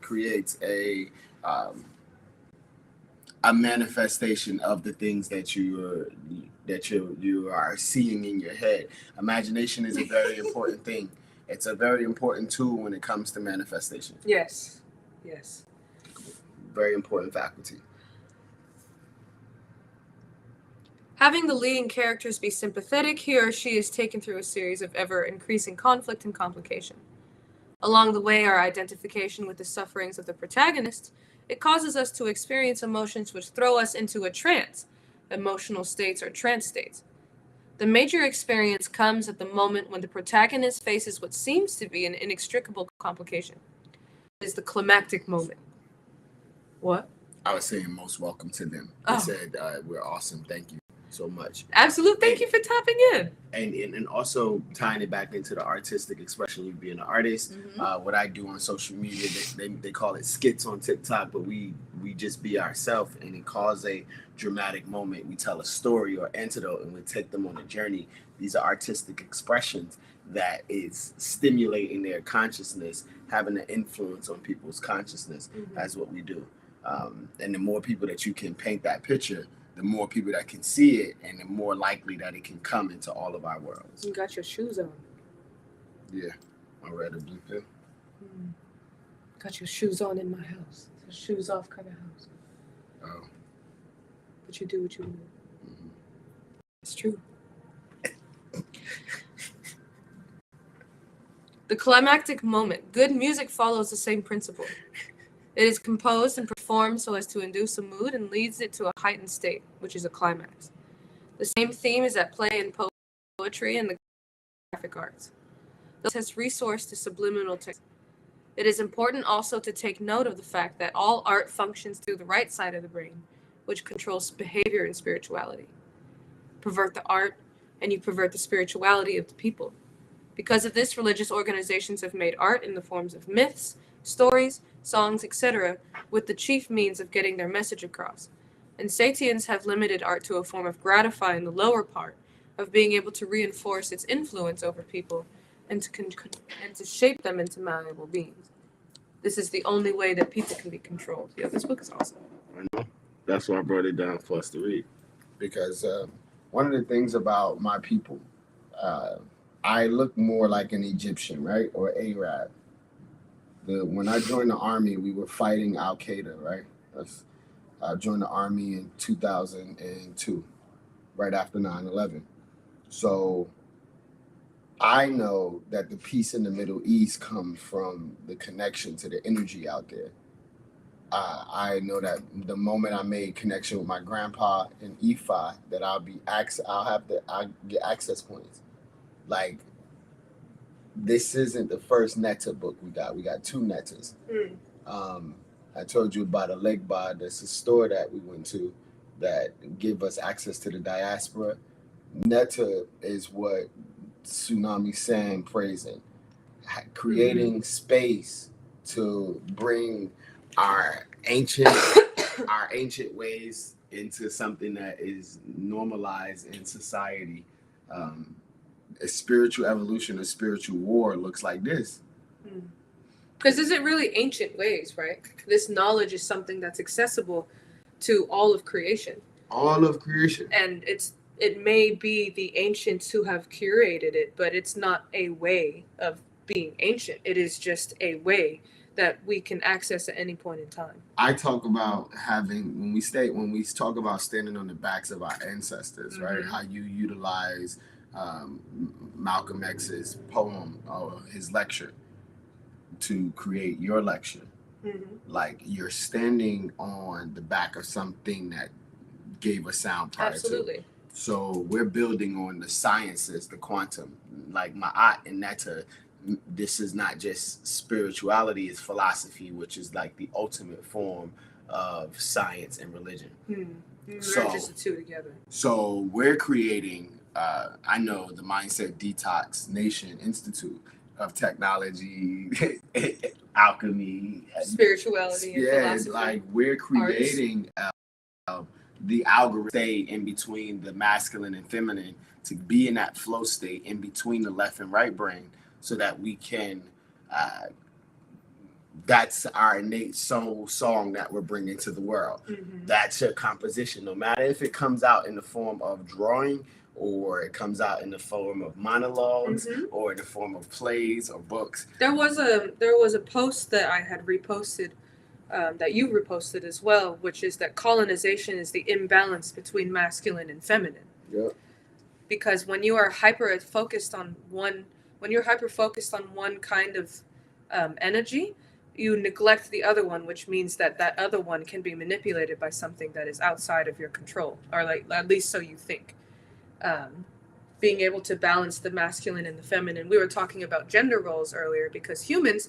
creates a manifestation of the things that you are seeing in your head. Imagination is a very important thing. It's a very important tool when it comes to manifestation. Yes. Very important faculty. Having the leading characters be sympathetic, he or she is taken through a series of ever-increasing conflict and complication. Along the way, our identification with the sufferings of the protagonist, it causes us to experience emotions which throw us into a trance, emotional states or trance states. The major experience comes at the moment when the protagonist faces what seems to be an inextricable complication. It is the climactic moment. What? I was saying most welcome to them. They said, we're awesome. Thank you so much. Absolute. Thank you for tapping in. And also tying it back into the artistic expression, you being an artist. What I do on social media, they call it skits on TikTok, but we just be ourselves, and it calls a dramatic moment. We tell a story or antidote, and we take them on a journey. These are artistic expressions that is stimulating their consciousness, having an influence on people's consciousness. That's what we do. And the more people that you can paint that picture, the more people that can see it, and the more likely that it can come into all of our worlds. You got your shoes on. Yeah, my red and blue pill. Got your shoes on in my house. It's a shoes off kind of house. Oh. But you do what you do. It's true. The climactic moment. Good music follows the same principle. It is composed and performed so as to induce a mood and leads it to a heightened state, which is a climax. The same theme is at play in poetry and the graphic arts. This has resource to subliminal text. It is important also to take note of the fact that all art functions through the right side of the brain, which controls behavior and spirituality. Pervert the art, and you pervert the spirituality of the people. Because of this, religious organizations have made art in the forms of myths, stories, songs, etc., with the chief means of getting their message across. And Satians have limited art to a form of gratifying the lower part, of being able to reinforce its influence over people and to shape them into malleable beings. This is the only way that people can be controlled. Yeah, this book is awesome. I know. That's why I brought it down for us to read. Because one of the things about my people, I look more like an Egyptian, right? Or Arab. When I joined the army, we were fighting Al Qaeda, right? I joined the army in 2002, right after 9/11. So I know that the peace in the Middle East comes from the connection to the energy out there. I know that the moment I made connection with my grandpa in Ifa, that I'll get access points. Like, this isn't the first Netta book we got. We got 2 Nettas. I told you about a bar. There's a store that we went to that give us access to the diaspora. Netta is what Tsunami Sam praising, creating space to bring our ancient ways into something that is normalized in society. A spiritual evolution, a spiritual war looks like this. Because is it really ancient ways, right? This knowledge is something that's accessible to all of creation. All of creation. And it may be the ancients who have curated it, but it's not a way of being ancient. It is just a way that we can access at any point in time. I talk about when we talk about standing on the backs of our ancestors, right? How you utilize Malcolm X's poem or his lecture to create your lecture. Like, you're standing on the back of something that gave us sound prior to. So we're building on the sciences, the quantum. Like my aunt and Netta, this is not just spirituality, it's philosophy, which is like the ultimate form of science and religion. Merges the two together. So we're creating, I know, the Mindset Detox Nation Institute of Technology, alchemy, spirituality, and philosophy. Like, we're creating the algorithm state in between the masculine and feminine to be in that flow state in between the left and right brain, so that we can that's our innate soul song that we're bringing to the world. That's your composition, no matter if it comes out in the form of drawing, or it comes out in the form of monologues, or in the form of plays or books. There was a post that I had reposted, that you reposted as well, which is that colonization is the imbalance between masculine and feminine. Yep. Because when you are hyper focused on one kind of energy, you neglect the other one, which means that other one can be manipulated by something that is outside of your control, or like, at least so you think. Being able to balance the masculine and the feminine. We were talking about gender roles earlier, because humans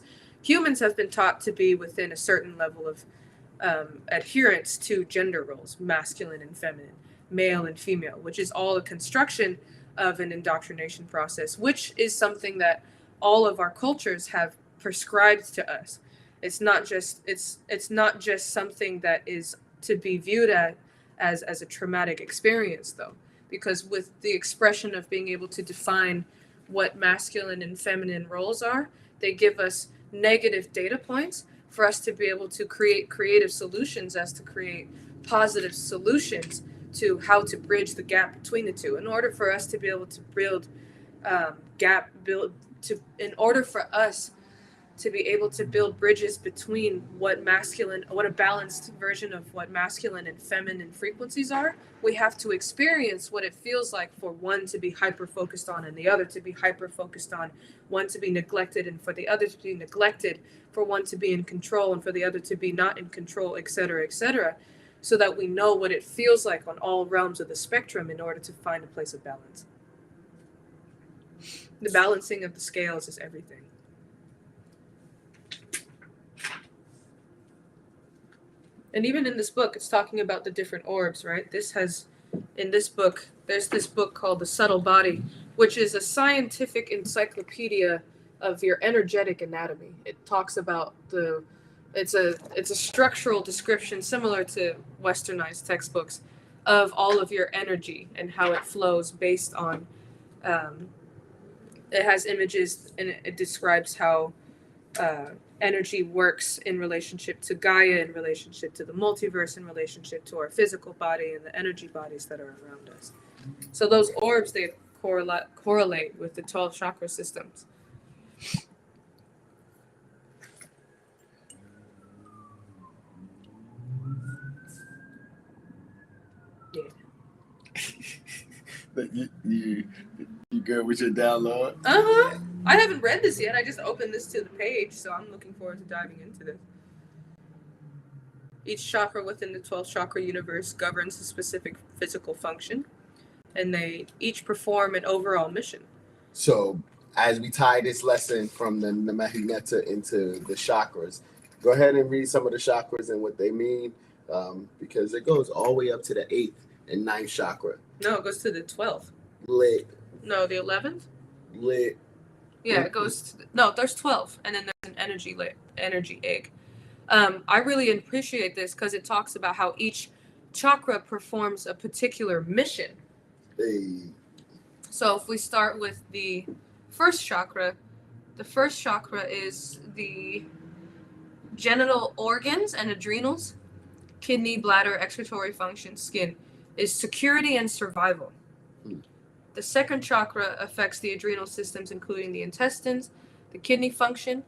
have been taught to be within a certain level of adherence to gender roles, masculine and feminine, male and female, which is all a construction of an indoctrination process, which is something that all of our cultures have prescribed to us. It's not just something that is to be viewed as a traumatic experience, though, because with the expression of being able to define what masculine and feminine roles are, they give us negative data points for us to be able to create creative solutions, as to create positive solutions to how to bridge the gap between the two. In order for us to be able to build bridges between what a balanced version of what masculine and feminine frequencies are, we have to experience what it feels like for one to be hyper focused on and the other to be hyper focused on, one to be neglected and for the other to be neglected, for one to be in control and for the other to be not in control, etc., so that we know what it feels like on all realms of the spectrum in order to find a place of balance. The balancing of the scales is everything. And even in this book, it's talking about the different orbs, right? In this book, there's this book called The Subtle Body, which is a scientific encyclopedia of your energetic anatomy. It talks about it's a structural description similar to westernized textbooks of all of your energy and how it flows based on, it has images and it describes how energy works in relationship to Gaia, in relationship to the multiverse, in relationship to our physical body and the energy bodies that are around us. So those orbs, they correlate with the 12 chakra systems. Yeah. You good with your download? Uh-huh. I haven't read this yet. I just opened this to the page, so I'm looking forward to diving into this. Each chakra within the 12 chakra universe governs a specific physical function, and they each perform an overall mission. So, as we tie this lesson from the Mahimeta into the chakras, go ahead and read some of the chakras and what they mean, because it goes all the way up to the 8th and 9th chakra. No, it goes to the 12th. Lit. No, the 11th? Lit. Yeah, it goes to no, there's 12, and then there's an energy egg. I really appreciate this because it talks about how each chakra performs a particular mission. Hey. So if we start with the first chakra is the genital organs and adrenals, kidney, bladder, excretory function, skin, is security and survival. The second chakra affects the adrenal systems, including the intestines, the kidney function,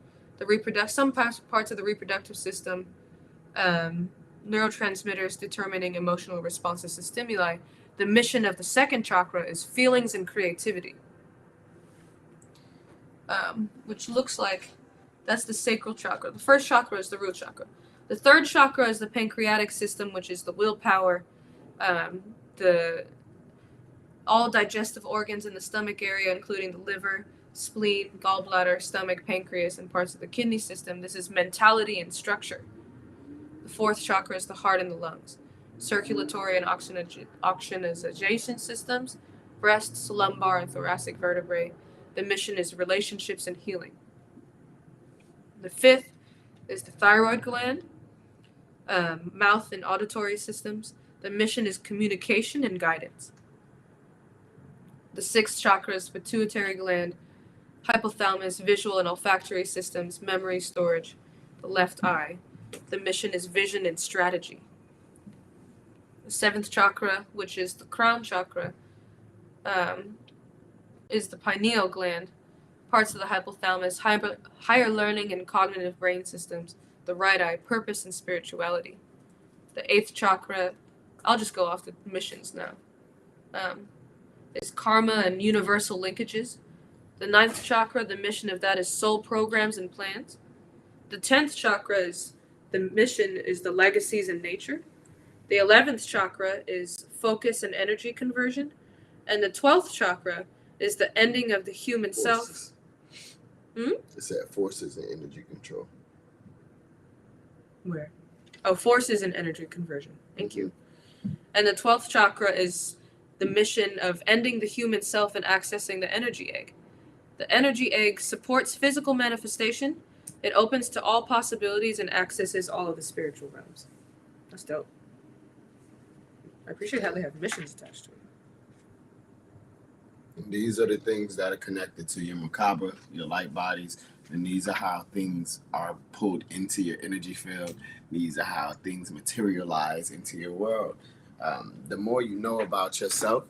some parts of the reproductive system, neurotransmitters determining emotional responses to stimuli. The mission of the second chakra is feelings and creativity, which looks like that's the sacral chakra. The first chakra is the root chakra. The third chakra is the pancreatic system, which is the willpower, all digestive organs in the stomach area, including the liver, spleen, gallbladder, stomach, pancreas, and parts of the kidney system. This is mentality and structure. The fourth chakra is the heart and the lungs. Circulatory and oxygenation systems, breasts, lumbar, and thoracic vertebrae. The mission is relationships and healing. The fifth is the thyroid gland, mouth and auditory systems. The mission is communication and guidance. The sixth chakra is pituitary gland, hypothalamus, visual and olfactory systems, memory storage, the left eye. The mission is vision and strategy. The seventh chakra, which is the crown chakra, is the pineal gland, parts of the hypothalamus, higher learning and cognitive brain systems, the right eye, purpose and spirituality. The eighth chakra, I'll just go off the missions now, is karma and universal linkages. The ninth chakra, the mission of that is soul programs and plans. The 10th chakra is the mission is the legacies in nature. The 11th chakra is focus and energy conversion. And the 12th chakra is the ending of the human self. It said forces and energy control. Where? Oh, forces and energy conversion. Thank you. And the 12th chakra is the mission of ending the human self and accessing the energy egg. The energy egg supports physical manifestation. It opens to all possibilities and accesses all of the spiritual realms. That's dope. I appreciate how they have missions attached to it. And these are the things that are connected to your macabre, your light bodies, and these are how things are pulled into your energy field. These are how things materialize into your world. The more you know about yourself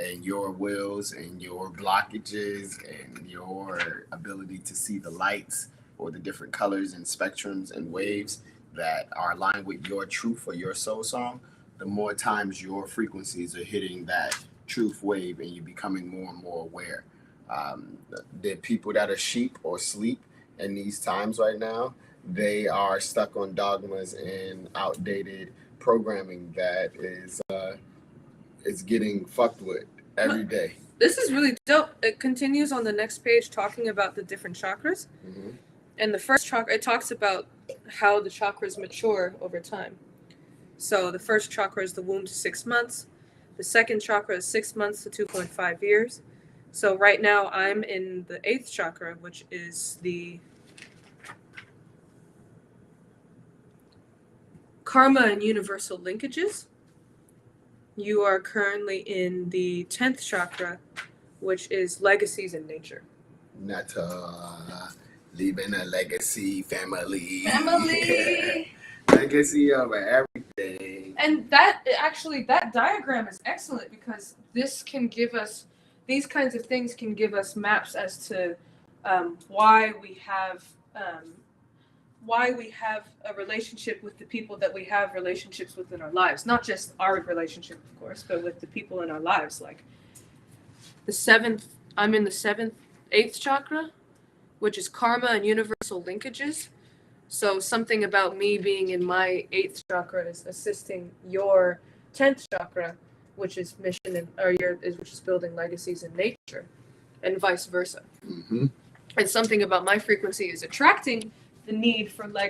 and your wills and your blockages and your ability to see the lights or the different colors and spectrums and waves that are aligned with your truth or your soul song, the more times your frequencies are hitting that truth wave and you're becoming more and more aware. The people that are sheep or sleep in these times right now, they are stuck on dogmas and outdated programming that is getting fucked with every day. This is really dope. It continues on the next page talking about the different chakras. And the first chakra, it talks about how the chakras mature over time. So the first chakra is the womb to 6 months. The second chakra is 6 months to 2.5 years. So right now I'm in the 8th chakra, which is the karma and universal linkages. You are currently in the 10th chakra, which is legacies in nature. Leaving a legacy, family. Family. Legacy over everything. And that diagram is excellent because this can give us, these kinds of things can give us maps as to why we have a relationship with the people that we have relationships with in our lives. Not just our relationship, of course, but with the people in our lives. Like I'm in the 8th chakra, which is karma and universal linkages. So something about me being in my 8th chakra is assisting your 10th chakra, which is which is building legacies in nature, and vice versa. Mm-hmm. And something about my frequency is attracting the need for legacy